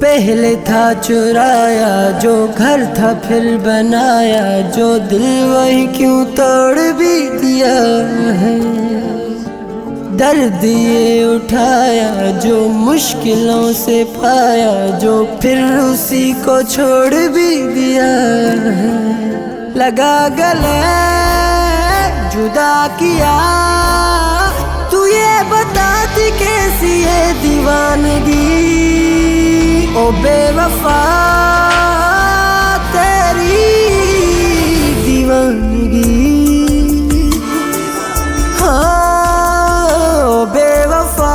पहले था चुराया जो घर था फिर बनाया जो दिल वही क्यों तोड़ भी दिया है। दर्द ये उठाया जो मुश्किलों से पाया जो फिर उसी को छोड़ भी दिया है। लगा गले जुदा किया तू ये बताती कैसी है दीवानगी। ओ बेवफा तेरी दीवानगी। हाँ ओ बेवफा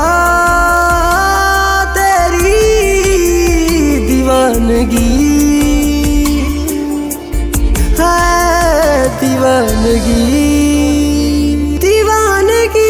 तेरी दीवानगी है दीवानगी दीवानगी।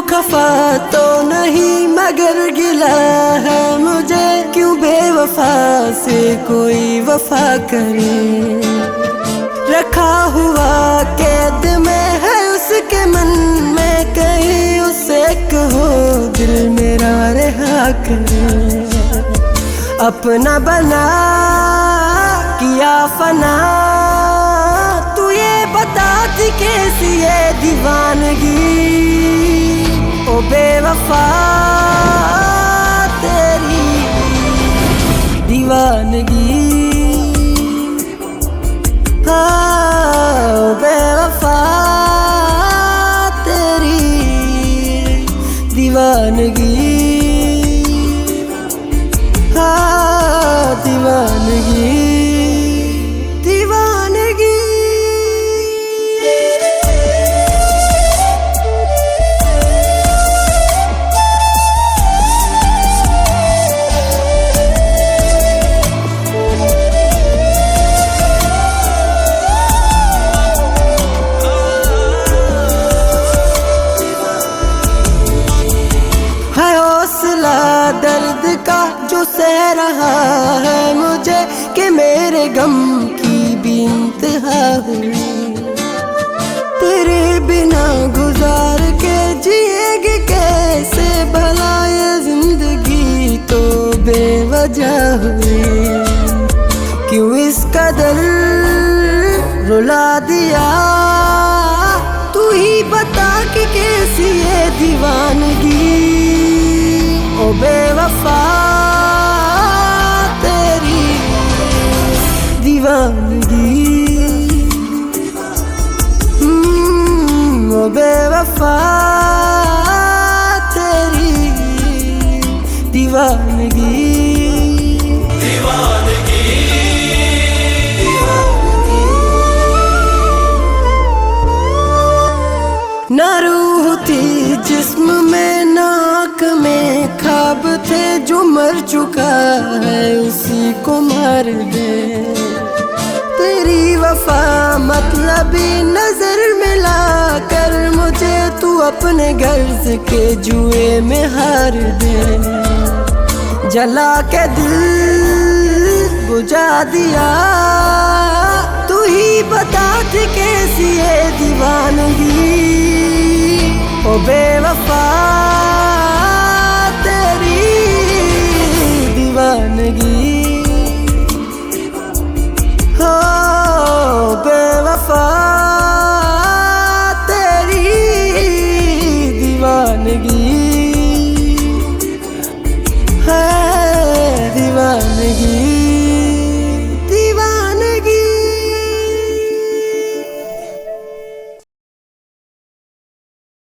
खफा तो नहीं मगर गिला है मुझे क्यों बेवफा से कोई वफा करे। रखा हुआ कैद में है उसके मन में कहीं उसे कहो दिल मेरा रिहा करे। अपना बना किया फना तू ये बताती कैसी है दीवानगी। ओ बेवफा तेरी दीवानगी। हाँ ओ बेवफा तेरी दीवानगी। हाँ दीवानगी दीवानगी। दर्द का जो सह रहा है मुझे कि मेरे गम की भी इंतहा हुई। तेरे बिना गुजार के जिएगी कैसे भला ये जिंदगी तो बेवजह हुई। क्यों इस कदर रुला दिया तू ही बता कि कैसी है दीवानगी। ओ बेवफा तेरी दीवानगी। ओ बेवफा तेरी दीवानगी दीवानगी। ना रूह थी जिस्म में नाक में ख्वाब थे जो मर चुका है उसी को मार दे। तेरी वफा मतलबी नजर मिला कर मुझे तू अपने गर्ज के जुए में हार दे। जला के दिल बुझा दिया तू ही बता दे कैसी है दीवानगी। ओ बेवफा तेरी दीवानगी। हो बेवफा तेरी दीवानगी।